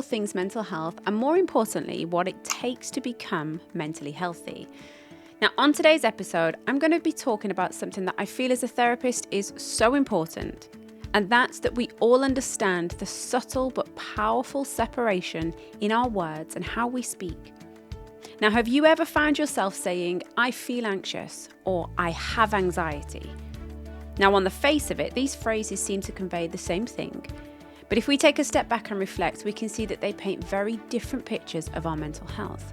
all things mental health and, more importantly, what it takes to become mentally healthy. Now, on today's episode, I'm going to be talking about something that I feel as a therapist is so important, and that's that we all understand the subtle but powerful separation in our words and how we speak. Now, have you ever found yourself saying, I feel anxious, or I have anxiety? Now, on the face of it, these phrases seem to convey the same thing. But if we take a step back and reflect, we can see that they paint very different pictures of our mental health.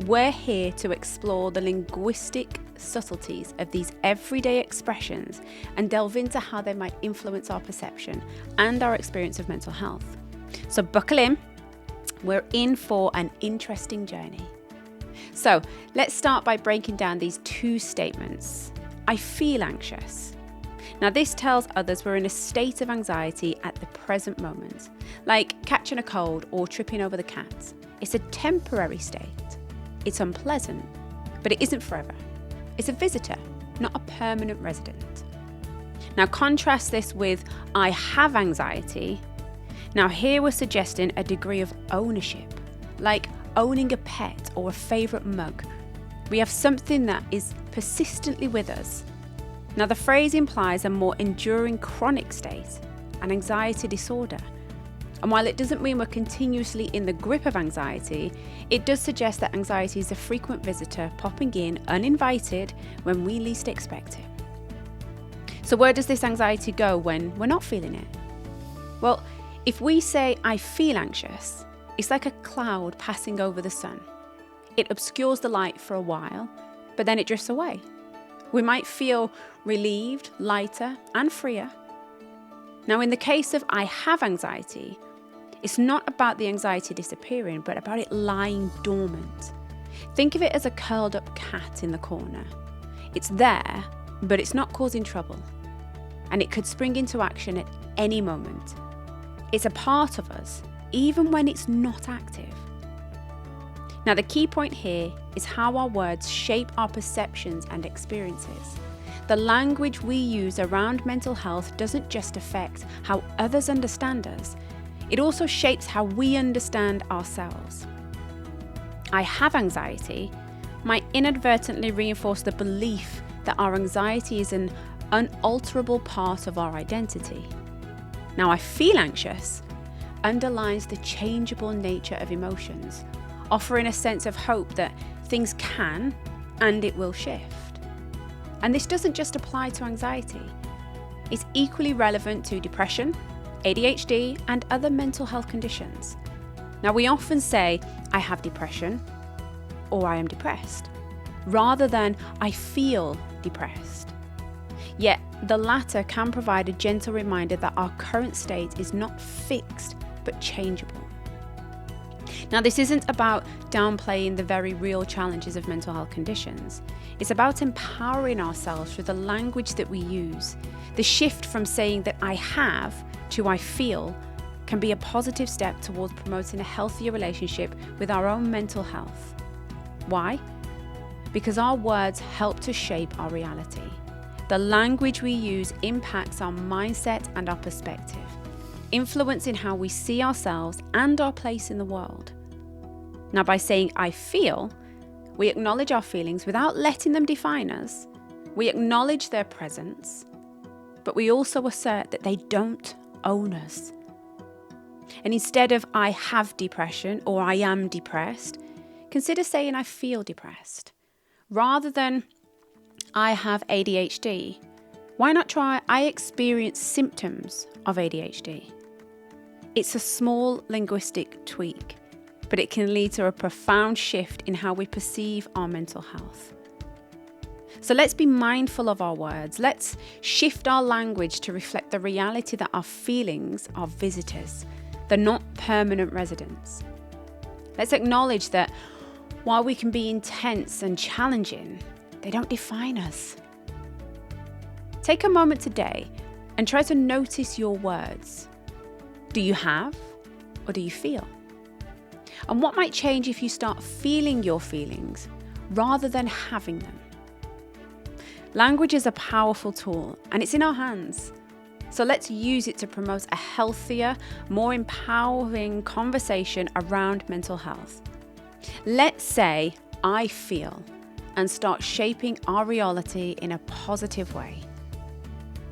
We're here to explore the linguistic subtleties of these everyday expressions and delve into how they might influence our perception and our experience of mental health. So buckle in, we're in for an interesting journey. So let's start by breaking down these two statements. I feel anxious. Now this tells others we're in a state of anxiety at the present moment, like catching a cold or tripping over the cat. It's a temporary state. It's unpleasant, but it isn't forever. It's a visitor, not a permanent resident. Now contrast this with I have anxiety. Now here we're suggesting a degree of ownership, like owning a pet or a favourite mug. We have something that is persistently with us. Now the phrase implies a more enduring chronic state, an anxiety disorder. And while it doesn't mean we're continuously in the grip of anxiety, it does suggest that anxiety is a frequent visitor popping in uninvited when we least expect it. So where does this anxiety go when we're not feeling it? Well, if we say I feel anxious, it's like a cloud passing over the sun. It obscures the light for a while, but then it drifts away. We might feel relieved, lighter, and freer. Now, in the case of I have anxiety, it's not about the anxiety disappearing, but about it lying dormant. Think of it as a curled up cat in the corner. It's there, but it's not causing trouble. And it could spring into action at any moment. It's a part of us, even when it's not active. Now, the key point here is how our words shape our perceptions and experiences. The language we use around mental health doesn't just affect how others understand us, it also shapes how we understand ourselves. I have anxiety might inadvertently reinforce the belief that our anxiety is an unalterable part of our identity. Now, I feel anxious underlines the changeable nature of emotions, offering a sense of hope that things can and it will shift. And this doesn't just apply to anxiety. It's equally relevant to depression, ADHD, and other mental health conditions. Now, we often say, I have depression or I am depressed, rather than I feel depressed. Yet, the latter can provide a gentle reminder that our current state is not fixed, but changeable. Now, this isn't about downplaying the very real challenges of mental health conditions. It's about empowering ourselves through the language that we use. The shift from saying that I have to I feel can be a positive step towards promoting a healthier relationship with our own mental health. Why? Because our words help to shape our reality. The language we use impacts our mindset and our perspective, influencing how we see ourselves and our place in the world. Now, by saying I feel, we acknowledge our feelings without letting them define us. We acknowledge their presence, but we also assert that they don't own us. And instead of I have depression or I am depressed, consider saying I feel depressed. Rather than I have ADHD, why not try I experience symptoms of ADHD? It's a small linguistic tweak, but it can lead to a profound shift in how we perceive our mental health. So let's be mindful of our words. Let's shift our language to reflect the reality that our feelings are visitors. They're not permanent residents. Let's acknowledge that while we can be intense and challenging, they don't define us. Take a moment today and try to notice your words. Do you have or do you feel? And what might change if you start feeling your feelings rather than having them? Language is a powerful tool and it's in our hands. So let's use it to promote a healthier, more empowering conversation around mental health. Let's say, I feel, and start shaping our reality in a positive way.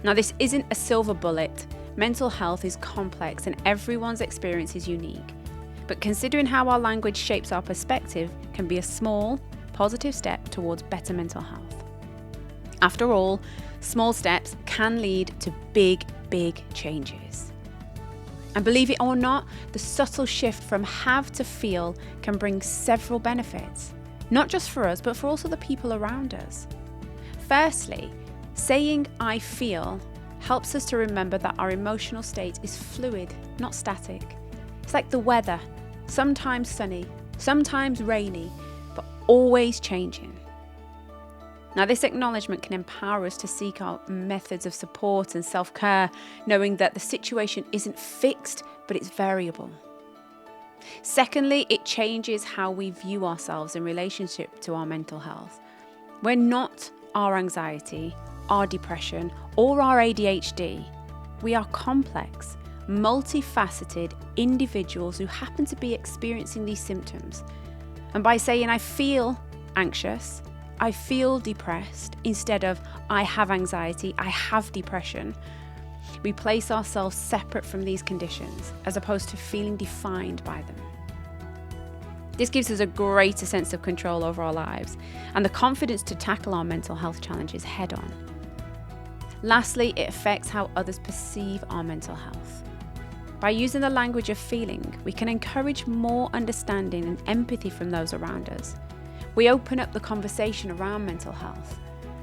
Now, this isn't a silver bullet. Mental health is complex and everyone's experience is unique. But considering how our language shapes our perspective can be a small, positive step towards better mental health. After all, small steps can lead to big changes. And believe it or not, the subtle shift from have to feel can bring several benefits, not just for us, but for also the people around us. Firstly, saying I feel helps us to remember that our emotional state is fluid, not static. It's like the weather, sometimes sunny, sometimes rainy, but always changing. Now, this acknowledgement can empower us to seek out methods of support and self-care, knowing that the situation isn't fixed, but it's variable. Secondly, it changes how we view ourselves in relationship to our mental health. We're not our anxiety, our depression, or our ADHD. We are complex, multifaceted individuals who happen to be experiencing these symptoms. And by saying I feel anxious, I feel depressed, instead of I have anxiety, I have depression, we place ourselves separate from these conditions as opposed to feeling defined by them. This gives us a greater sense of control over our lives and the confidence to tackle our mental health challenges head on. Lastly, it affects how others perceive our mental health. By using the language of feeling, we can encourage more understanding and empathy from those around us. We open up the conversation around mental health,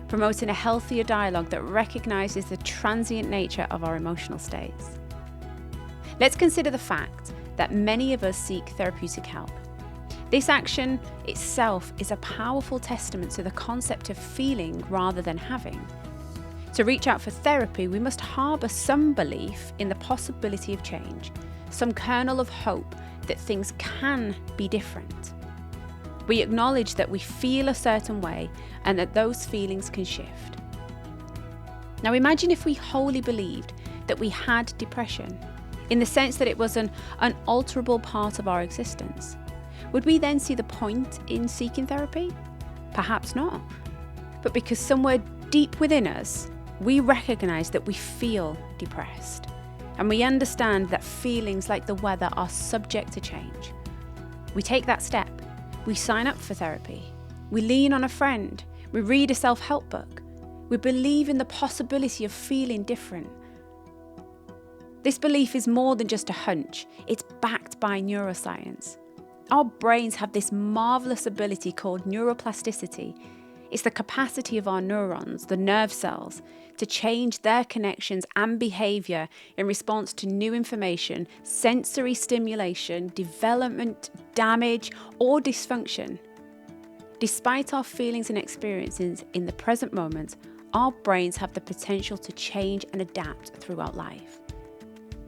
promoting a healthier dialogue that recognises the transient nature of our emotional states. Let's consider the fact that many of us seek therapeutic help. This action itself is a powerful testament to the concept of feeling rather than having. To reach out for therapy, we must harbour some belief in the possibility of change, some kernel of hope that things can be different. We acknowledge that we feel a certain way and that those feelings can shift. Now imagine if we wholly believed that we had depression, in the sense that it was an unalterable part of our existence. Would we then see the point in seeking therapy? Perhaps not. But because somewhere deep within us, we recognise that we feel depressed, and we understand that feelings like the weather are subject to change. We take that step. We sign up for therapy. We lean on a friend. We read a self-help book. We believe in the possibility of feeling different. This belief is more than just a hunch. It's backed by neuroscience. Our brains have this marvelous ability called neuroplasticity. It's the capacity of our neurons, the nerve cells, to change their connections and behaviour in response to new information, sensory stimulation, development, damage, or dysfunction. Despite our feelings and experiences in the present moment, our brains have the potential to change and adapt throughout life.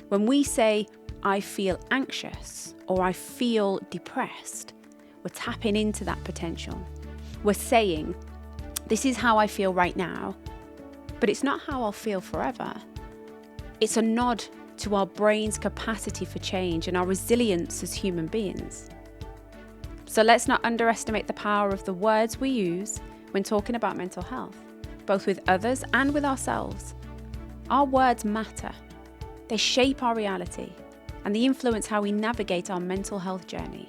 When we say, I feel anxious, or I feel depressed, we're tapping into that potential. We're saying, this is how I feel right now, but it's not how I'll feel forever. It's a nod to our brain's capacity for change and our resilience as human beings. So let's not underestimate the power of the words we use when talking about mental health, both with others and with ourselves. Our words matter. They shape our reality and they influence how we navigate our mental health journey.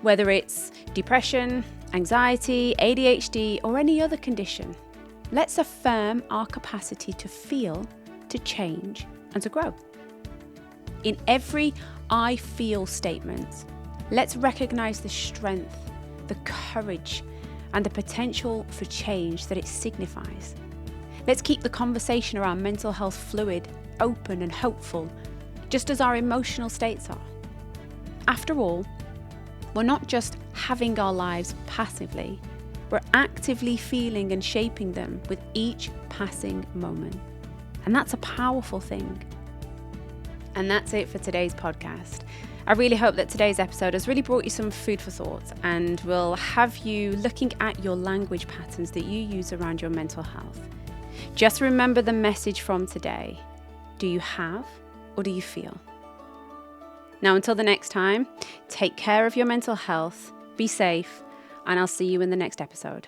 Whether it's depression, anxiety, ADHD, or any other condition, let's affirm our capacity to feel, to change, and to grow. In every I feel statement, let's recognize the strength, the courage, and the potential for change that it signifies. Let's keep the conversation around mental health fluid, open, and hopeful, just as our emotional states are. After all, we're not just having our lives passively, we're actively feeling and shaping them with each passing moment. And that's a powerful thing. And that's it for today's podcast. I really hope that today's episode has really brought you some food for thought and will have you looking at your language patterns that you use around your mental health. Just remember the message from today. Do you have or do you feel? Now, until the next time, take care of your mental health, be safe, and I'll see you in the next episode.